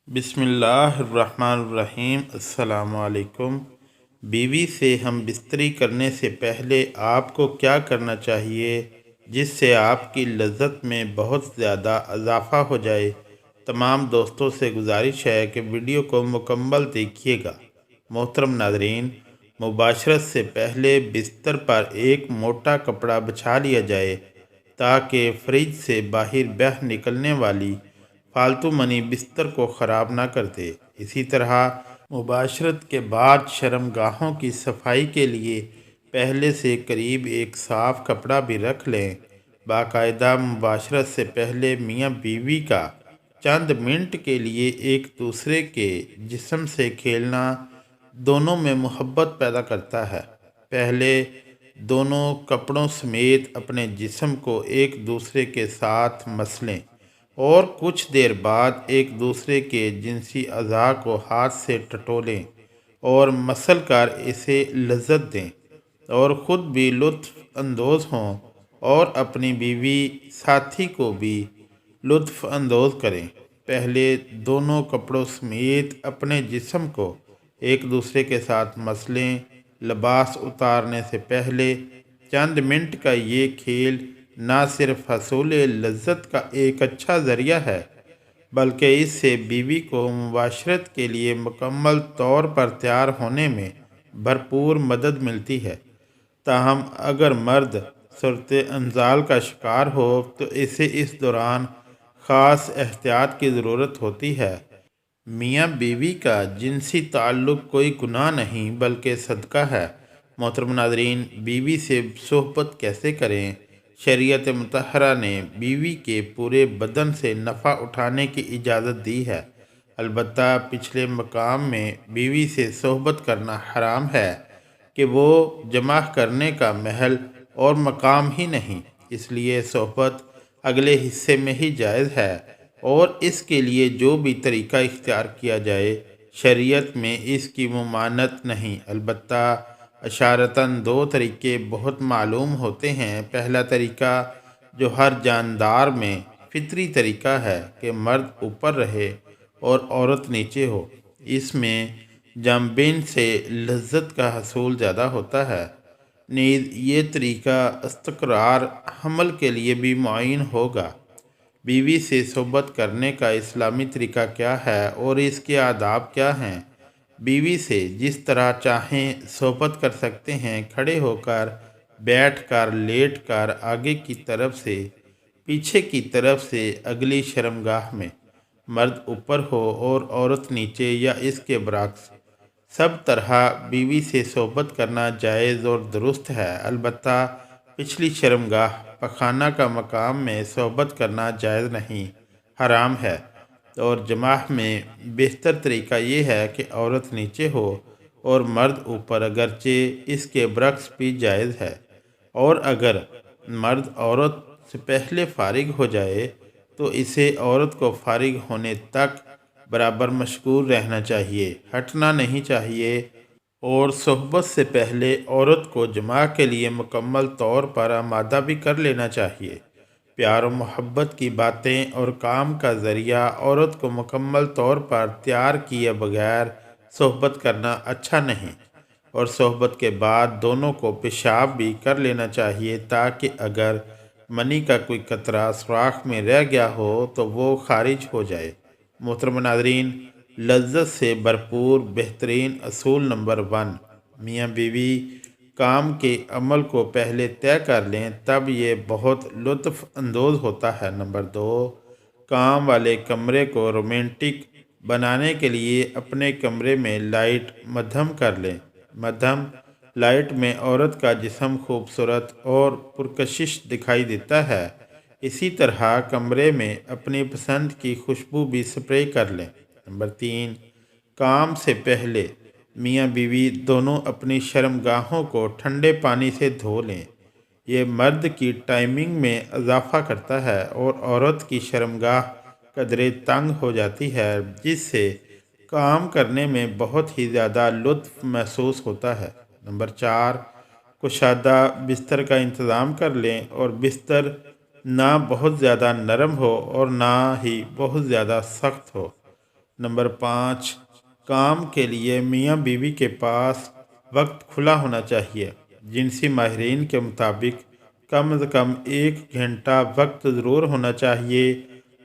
बिस्मिल्लाहिर्रहमानिर्रहीम। अस्सलामु अलैकुम। बीवी से हम बिस्तरी करने से पहले आपको क्या करना चाहिए जिससे आपकी लज़्ज़त में बहुत ज़्यादा इजाफ़ा हो जाए। तमाम दोस्तों से गुजारिश है कि वीडियो को मुकम्मल देखिएगा। मोहतरम नाज़रीन, मुबाशरत से पहले बिस्तर पर एक मोटा कपड़ा बिछा लिया जाए ताकि फ्रिज से बाहर बह निकलने वाली फालतू मनी बिस्तर को ख़राब ना कर दे। इसी तरह मुबाशरत के बाद शर्मगाहों की सफाई के लिए पहले से करीब एक साफ़ कपड़ा भी रख लें। बाकायदा मुबाशरत से पहले मियाँ बीवी का चंद मिनट के लिए एक दूसरे के जिस्म से खेलना दोनों में मोहब्बत पैदा करता है। पहले दोनों कपड़ों समेत अपने जिस्म को एक दूसरे के साथ मसलें और कुछ देर बाद एक दूसरे के जिनसी अज़ा को हाथ से टटोलें और मसल कर इसे लज़्ज़त दें और ख़ुद भी लुत्फ़ अंदोज़ हों और अपनी बीवी साथी को भी लुत्फ़ अंदोज़ करें। पहले दोनों कपड़ों समेत अपने जिस्म को एक दूसरे के साथ मसलें। लिबास उतारने से पहले चंद मिनट का ये खेल ना सिर्फ हसूल लज़्ज़त का एक अच्छा ज़रिया है बल्कि इससे बीवी को मुबाशरत के लिए मुकम्मल तौर पर तैयार होने में भरपूर मदद मिलती है। ताहम अगर मर्द सूरत अंजाल का शिकार हो तो इसे इस दौरान ख़ास एहतियात की ज़रूरत होती है। मियाँ बीवी का जिनसी ताल्लुक़ कोई गुनाह नहीं बल्कि सदका है। मोहतरम नाज़रीन, बीवी से सोहबत कैसे करें। शरीयत मुतहरा ने बीवी के पूरे बदन से नफ़ा उठाने की इजाज़त दी है। अलबत्ता पिछले मकाम में बीवी से सोहबत करना हराम है कि वो जमा करने का महल और मकाम ही नहीं, इसलिए सोहबत अगले हिस्से में ही जायज़ है और इसके लिए जो भी तरीका इख्तियार किया जाए शरीयत में इसकी मुमानत नहीं। अलबत्ता अशारतन दो तरीके बहुत मालूम होते हैं। पहला तरीका जो हर जानदार में फितरी तरीका है कि मर्द ऊपर रहे और औरत नीचे हो। इसमें जामबिन से लज़्ज़त का हसूल ज़्यादा होता है। नीज़ ये तरीका इस्तक़रार हमल के लिए भी मुअय्यन होगा। बीवी से सोहबत करने का इस्लामी तरीका क्या है और इसके आदाब क्या हैं। बीवी से जिस तरह चाहें सोहबत कर सकते हैं। खड़े होकर, बैठ कर, लेट कर, आगे की तरफ से, पीछे की तरफ से, अगली शर्मगाह में। मर्द ऊपर हो और औरत नीचे या इसके बरक्स। सब तरह बीवी से सोहबत करना जायज़ और दुरुस्त है। अलबत्ता पिछली शर्मगाह पखाना का मकाम में सोहबत करना जायज़ नहीं, हराम है। और जमाह में बेहतर तरीका ये है कि औरत नीचे हो और मर्द ऊपर, अगरचे इसके बरक्स भी जायज़ है। और अगर मर्द औरत से पहले फारिग हो जाए तो इसे औरत को फारिग होने तक बराबर मशगूल रहना चाहिए, हटना नहीं चाहिए और सोहबत से पहले औरत को जमा के लिए मुकम्मल तौर पर आमादा भी कर लेना चाहिए। प्यार और मोहब्बत की बातें और काम का ज़रिया औरत को मुकम्मल तौर पर तैयार किए बगैर सोहबत करना अच्छा नहीं। और सोहबत के बाद दोनों को पेशाब भी कर लेना चाहिए ताकि अगर मनी का कोई कतरा सुराख में रह गया हो तो वो खारिज हो जाए। मोहतरम नाज़रीन, लज़्ज़त से भरपूर बेहतरीन असूल नंबर 1, मियाँ बीवी काम के अमल को पहले तय कर लें, तब ये बहुत लुत्फ़ अंदोज़ होता है। नंबर 2, काम वाले कमरे को रोमांटिक बनाने के लिए अपने कमरे में लाइट मध्यम कर लें। मध्यम लाइट में औरत का जिस्म खूबसूरत और पुरकशिश दिखाई देता है। इसी तरह कमरे में अपनी पसंद की खुशबू भी स्प्रे कर लें। नंबर 3, काम से पहले मियाँ बीवी दोनों अपनी शर्मगाहों को ठंडे पानी से धो लें। ये मर्द की टाइमिंग में इजाफ़ा करता है और औरत की शर्मगाह कदरे तंग हो जाती है, जिससे काम करने में बहुत ही ज़्यादा लुत्फ़ महसूस होता है। नंबर 4, कुशादा बिस्तर का इंतज़ाम कर लें और बिस्तर ना बहुत ज़्यादा नरम हो और ना ही बहुत ज़्यादा सख्त हो। नंबर 5, काम के लिए मियाँ बीवी के पास वक्त खुला होना चाहिए। जिनसी माहिरीन के मुताबिक कम से कम 1 घंटा वक्त ज़रूर होना चाहिए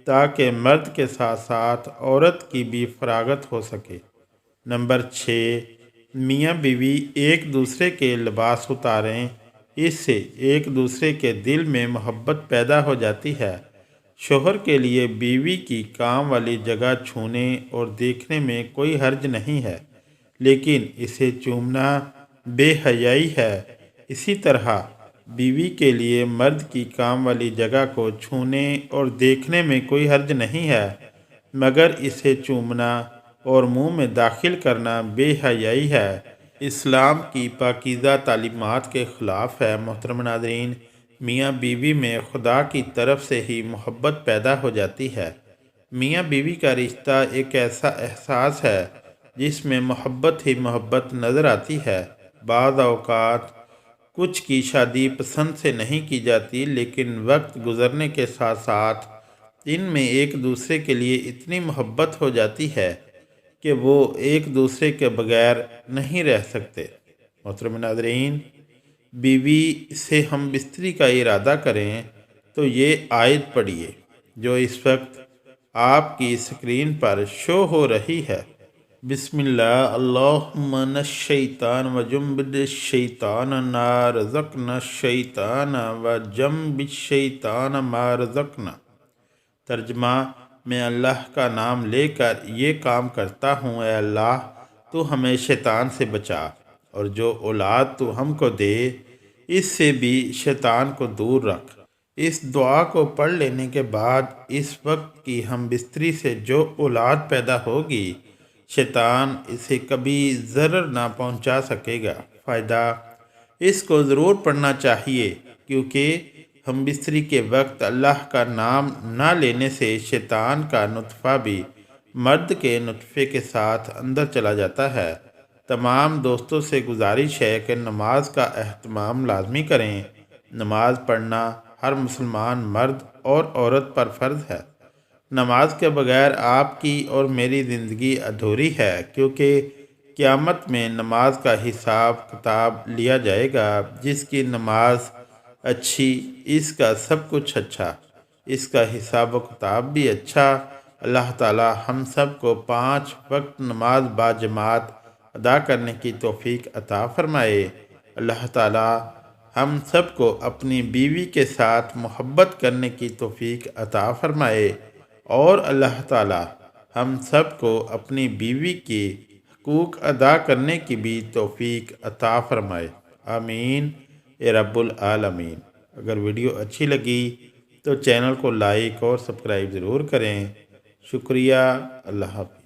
ताकि मर्द के साथ साथ औरत की भी फरागत हो सके। नंबर 6, मियाँ बीवी एक दूसरे के लिबास उतारें। इससे एक दूसरे के दिल में मोहब्बत पैदा हो जाती है। शोहर के लिए बीवी की काम वाली जगह छूने और देखने में कोई हर्ज नहीं है, लेकिन इसे चूमना बेहयाई है। इसी तरह बीवी के लिए मर्द की काम वाली जगह को छूने और देखने में कोई हर्ज नहीं है, मगर इसे चूमना और मुंह में दाखिल करना बेहयाई है। इस्लाम की पाकीज़ा तालीमात के ख़िलाफ़ है। मोहतरम नाज़रीन, मियाँ बीवी में खुदा की तरफ से ही मोहब्बत पैदा हो जाती है। मियाँ बीवी का रिश्ता एक ऐसा एहसास है जिसमें मोहब्बत ही मोहब्बत नज़र आती है। बाज़ औक़ात कुछ की शादी पसंद से नहीं की जाती, लेकिन वक्त गुज़रने के साथ साथ इनमें एक दूसरे के लिए इतनी मोहब्बत हो जाती है कि वो एक दूसरे के बगैर नहीं रह सकते। मोहतरम नाज़रीन, बीवी से हम बिस्तरी का इरादा करें तो ये आयत पढ़िए जो इस वक्त आपकी स्क्रीन पर शो हो रही है। बिस्मिल्लाह अल्लाहुम्मा नश्शैतान व जुम्बिश्शैतान मा रज़क़ना शैतान व जम्बिश्शैतान मा रज़क़ना। तर्जमा, मैं अल्लाह का नाम लेकर ये काम करता हूँ, ऐ अल्लाह तू हमें शैतान से बचा, और जो औलाद तू हमको दे इससे भी शैतान को दूर रख। इस दुआ को पढ़ लेने के बाद इस वक्त की हम बिस्तरी से जो औलाद पैदा होगी, शैतान इसे कभी ज़रर ना पहुंचा सकेगा। फ़ायदा, इसको ज़रूर पढ़ना चाहिए क्योंकि हम बिस्तरी के वक्त अल्लाह का नाम ना लेने से शैतान का नुत्फ़ा भी मर्द के नुत्फ़े के साथ अंदर चला जाता है। तमाम दोस्तों से गुजारिश है कि नमाज का एहतमाम लाजमी करें। नमाज पढ़ना हर मुसलमान मर्द और औरत पर फ़र्ज़ है। नमाज के बगैर आपकी और मेरी ज़िंदगी अधूरी है, क्योंकि क़यामत में नमाज का हिसाब किताब लिया जाएगा। जिसकी नमाज अच्छी, इसका सब कुछ अच्छा, इसका हिसाब किताब भी अच्छा। अल्लाह ताला हम सब को 5 वक्त नमाज बाजमात अदा करने की तौफीक अता फ़रमाए। अल्लाह ताला हम सब को अपनी बीवी के साथ मोहब्बत करने की तौफीक अता फ़रमाए, और अल्लाह ताला हम सब को अपनी बीवी के हकूक़ अदा करने की भी तौफीक अता फ़रमाए। आमीन ए रब्बुल आलमीन। अगर वीडियो अच्छी लगी तो चैनल को लाइक और सब्सक्राइब ज़रूर करें। शुक्रिया। अल्लाह हाफ़िज़।